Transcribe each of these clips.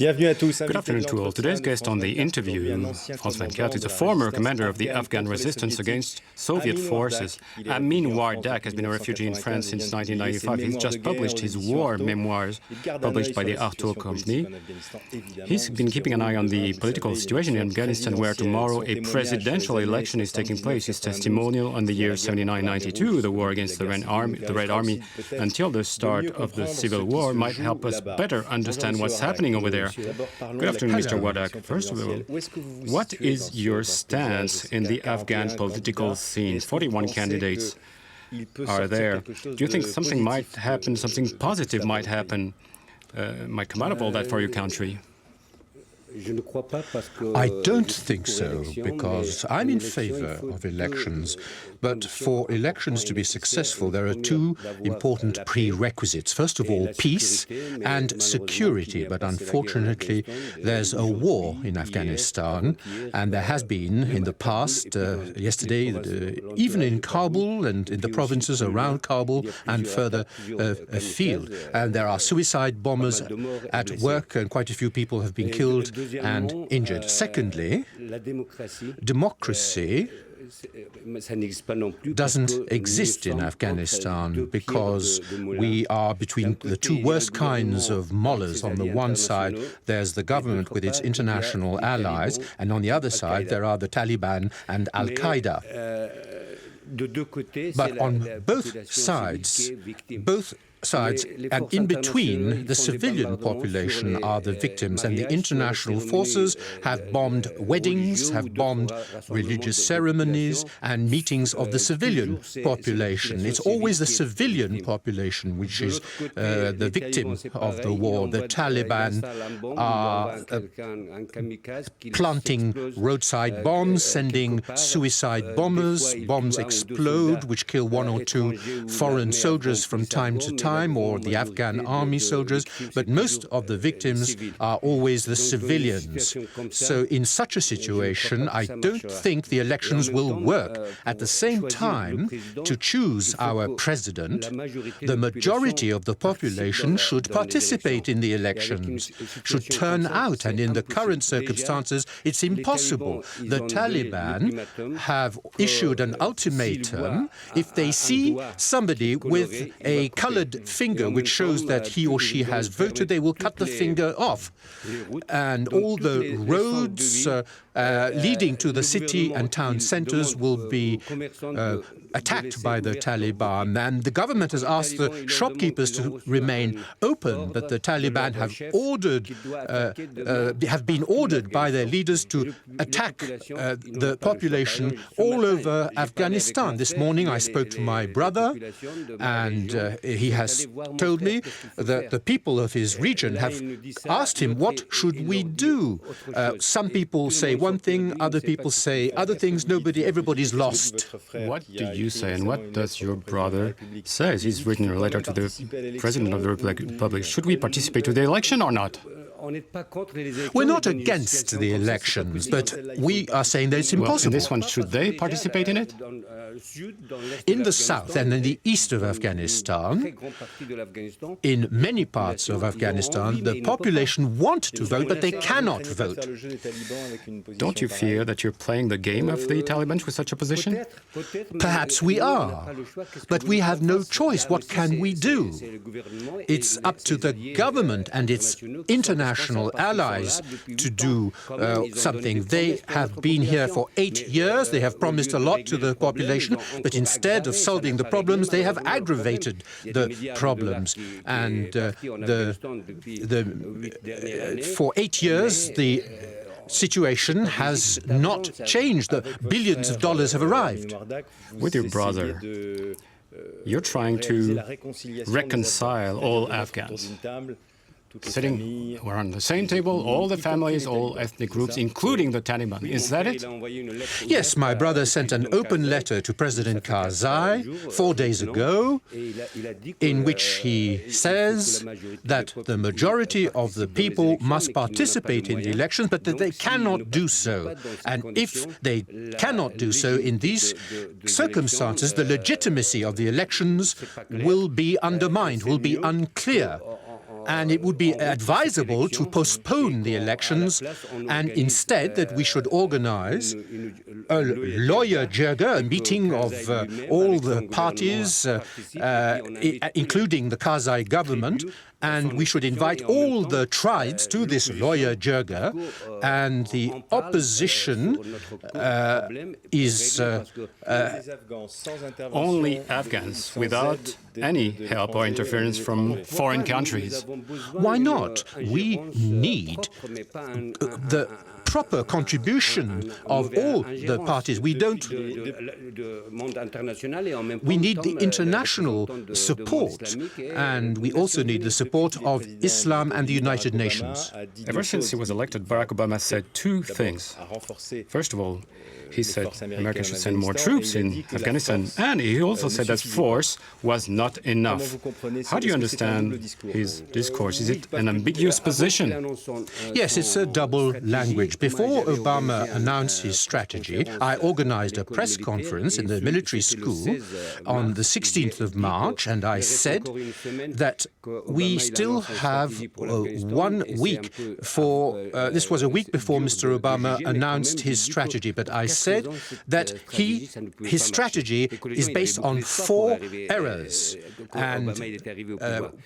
Good afternoon to all. Today's guest on the interview, Franz Venkert, is a former commander of the Afghan resistance against Soviet forces. Amin Wardak has been a refugee in France since 1995. He's just published his war memoirs, published by the Artaud Company. He's been keeping an eye on the political situation in Afghanistan, where tomorrow a presidential election is taking place. His testimonial on the year 79-92, the war against the Red Army, until the start of the civil war, might help us better understand what's happening over there. Good afternoon, Mr. Wardak. First of all, what is your stance in the Afghan political scene? 41 candidates are there. Do you think something might happen, something positive might happen, might come out of all that for your country? I don't think so, because I'm in favor of elections. But for elections to be successful, there are two important prerequisites. First of all, peace and security. But unfortunately, there's a war in Afghanistan, and there has been in the past, yesterday, even in Kabul and in the provinces around Kabul and further afield. And there are suicide bombers at work, and quite a few people have been killed and injured. Secondly, democracy doesn't exist in Afghanistan because we are between the two worst kinds of mullahs. On the one side, there's the government with its international allies, and on the other side, there are the Taliban and Al-Qaeda. But on both sides, and in between, the civilian population are the victims, and the international forces have bombed weddings, have bombed religious ceremonies and meetings of the civilian population. It's always the civilian population which is the victim of the war. The Taliban are planting roadside bombs, sending suicide bombers. Bombs explode, which kill one or two foreign soldiers from time to time, or the Afghan army soldiers, but most of the victims are always the civilians. So in such a situation, I don't think the elections will work. At the same time, to choose our president, the majority of the population should participate in the elections, should turn out, and in the current circumstances, it's impossible. The Taliban have issued an ultimatum. If they see somebody with a colored finger which shows that he or she has voted, they will cut the finger off. And all the roads leading to the city and town centers will be attacked by the Taliban. And the government has asked the shopkeepers to remain open, but the Taliban have been ordered by their leaders to attack the population all over Afghanistan. This morning I spoke to my brother, and he has told me that the people of his region have asked him, what should we do? Some people say one thing, other people say other things. Everybody's lost. What do you say, and what does your brother say? He's written a letter to the President of the Republic. Should we participate in the election or not? We're not against the elections, but we are saying that it's impossible. In this one, should they participate in it? In the south and in the east of Afghanistan, in many parts of Afghanistan, the population want to vote, but they cannot vote. Don't you fear that you're playing the game of the Taliban with such a position? Perhaps we are, but we have no choice. What can we do? It's up to the government and its international allies to do something. They have been here for 8 years. They have promised a lot to the population, but instead of solving the problems, they have aggravated the problems. And for 8 years, the situation has not changed. The billions of dollars have arrived. With your brother, you're trying to reconcile all Afghans. We're on the same table, all the families, all ethnic groups, including the Taliban. Is that it? Yes, my brother sent an open letter to President Karzai 4 days ago, in which he says that the majority of the people must participate in the elections, but that they cannot do so. And if they cannot do so in these circumstances, the legitimacy of the elections will be undermined, will be unclear. and it would be advisable to postpone the elections and instead that we should organize a lawyer jirga, a meeting of all the parties, including the Karzai government, and we should invite all the tribes to this lawyer jirga, and the opposition is only Afghans without any help or interference from foreign countries. Why not? We need the proper contribution of all the parties. We need the international support, and we also need the support of Islam and the United Nations. Ever since he was elected, Barack Obama said two things. First of all, he said America should send more troops in Afghanistan, and he also said that force was not enough. How do you understand his discourse? Is it an ambiguous position? Yes, it's a double language. Before Obama announced his strategy, I organized a press conference in the military school on the 16th of March, and I said that we still have 1 week for, this was a week before Mr. Obama announced his strategy, but I said that his strategy is based on 4 errors. And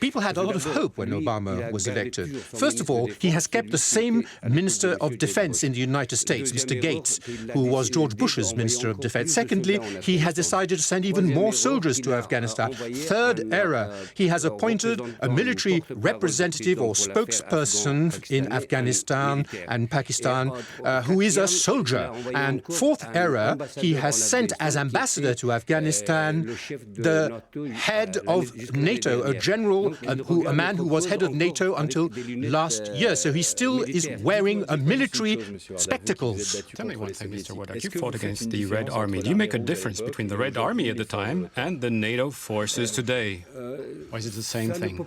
people had a lot of hope when Obama was elected. First of all, he has kept the same Minister of Defense in the United States, Mr. Gates, who was George Bush's Minister of Defense. Secondly, he has decided to send even more soldiers to Afghanistan. Third error, he has appointed a military representative or spokesperson in Afghanistan and Pakistan who is a soldier. And fourth error, he has sent as ambassador to Afghanistan the head of NATO, a general, a man who was head of NATO until last year. So he still is wearing a military spectacles. Tell me one thing, Mr. Wardak. You fought against the Red Army. Do you make a difference between the Red Army at the time and the NATO forces today? Or is it the same thing?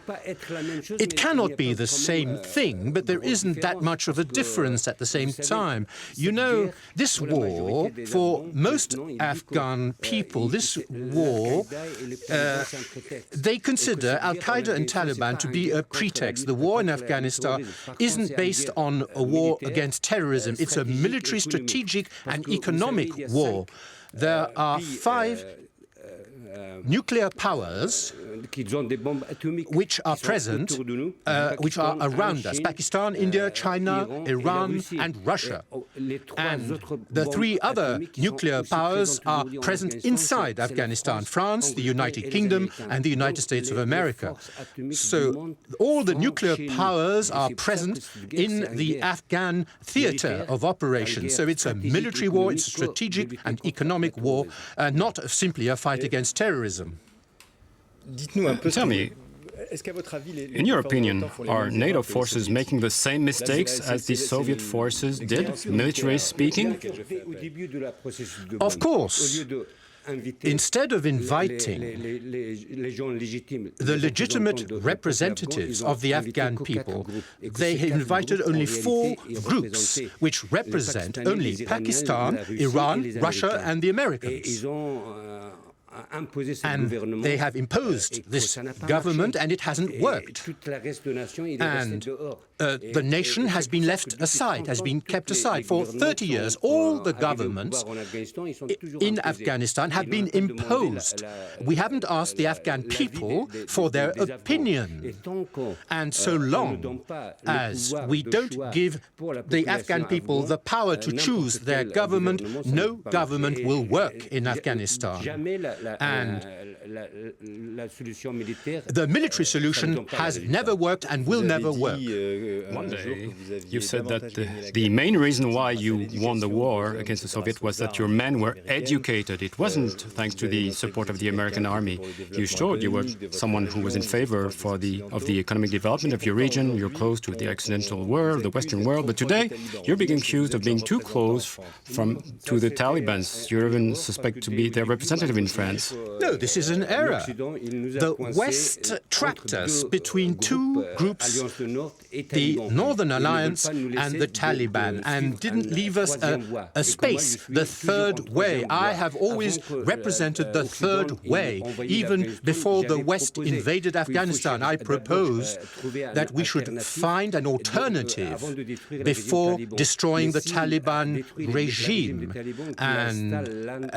It cannot be the same thing, but there isn't that much of a difference at the same time. You know, this war, for most Afghan people, this war, they consider Al-Qaeda and Taliban to be a pretext. The war in Afghanistan isn't based on a war against terrorism. It's a military, strategic and economic war. There are 5 nuclear powers which are present, which are around us: Pakistan, India, China, Iran, and Russia. And the 3 other nuclear powers are present inside Afghanistan: France, the United Kingdom, and the United States of America. So all the nuclear powers are present in the Afghan theater of operations. So it's a military war, it's a strategic and economic war, not simply a fight against terrorism. Tell me, in your opinion, are NATO forces making the same mistakes as the Soviet forces did, militarily speaking? Of course. Instead of inviting the legitimate representatives of the Afghan people, they invited only 4 groups, which represent only Pakistan, Iran, Russia, and the Americans. And they have imposed this government, and it hasn't worked. And the nation has been left aside, has been kept aside. For 30 years, all the governments in Afghanistan have been imposed. We haven't asked the Afghan people for their opinion. And so long as we don't give the Afghan people the power to choose their government, no government will work in Afghanistan. And the military solution has never worked and will never work. One day, you said that the main reason why you won the war against the Soviets was that your men were educated. It wasn't thanks to the support of the American army. You showed you were someone who was in favor of the economic development of your region. You're close to the Occidental world, the Western world. But today, you're being accused of being too close to the Taliban. You're even suspected to be their representative in France. France. No, this is an error. The West trapped us between two groups, the Northern Alliance and the Taliban, and didn't leave us a space, the third way. I have always represented the third way. Even before the West invaded Afghanistan, I proposed that we should find an alternative before destroying the Taliban regime. And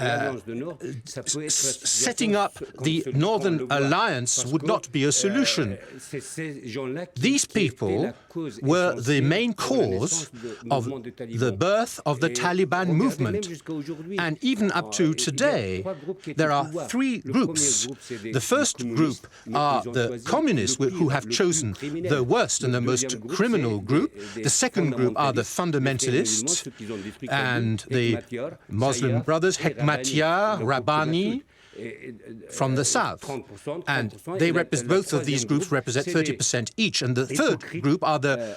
setting up the Northern Alliance would not be a solution. These people were the main cause of the birth of the Taliban movement. And even up to today, there are three groups. The first group are the communists who have chosen the worst and the most criminal group. The second group are the fundamentalists and the Muslim brothers, Hekmatyar, Rabbani, from the south. And they both of these groups represent 30% each. And the third group are the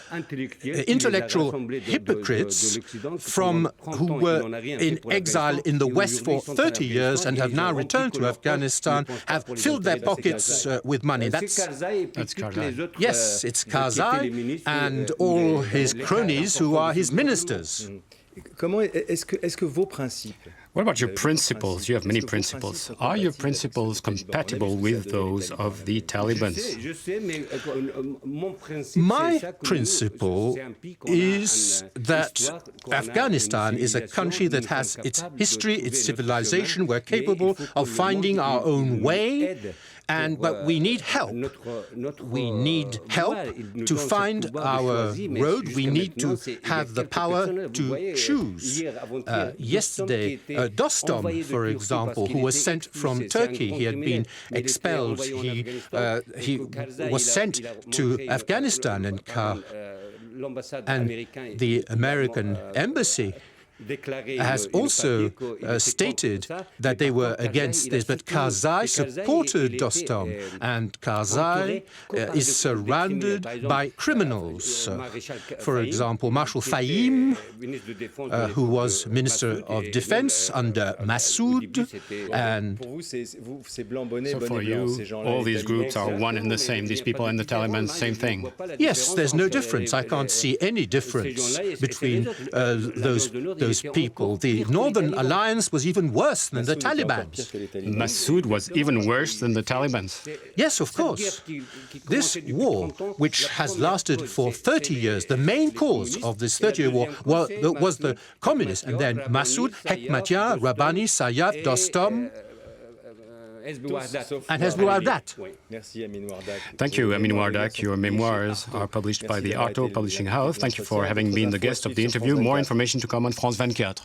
intellectual hypocrites who were in exile in the West for 30 years and have now returned to Afghanistan, have filled their pockets with money. That's Karzai. Yes, it's Karzai and all his cronies who are his ministers. What about your principles? You have many principles. Are your principles compatible with those of the Taliban? My principle is that Afghanistan is a country that has its history, its civilization. We're capable of finding our own way. But we need help. We need help to find our road. We need to have the power to choose. Yesterday, Dostum, for example, who was sent from Turkey, he had been expelled. He was sent to Afghanistan, and the American embassy has also stated that they were against this, but Karzai supported Dostum, and Karzai is surrounded by criminals. For example, Marshal Fahim, who was Minister of Defense under Massoud, and so for you, all these groups are one and the same. These people and the Taliban, same thing. Yes, there's no difference. I can't see any difference between those people. The Northern Alliance was even worse than the Taliban. Massoud was even worse than the Taliban. Yes, of course. This war, which has lasted for 30 years, the main cause of this 30-year war was the communists, and then Massoud, Hekmatyar, Rabbani, Sayyaf, Dostum, and Hezbollah Wardak. Thank you, Amin Wardak. Your memoirs are published by the Artaud Publishing House. Thank you for having been the guest of the interview. More information to come on France 24.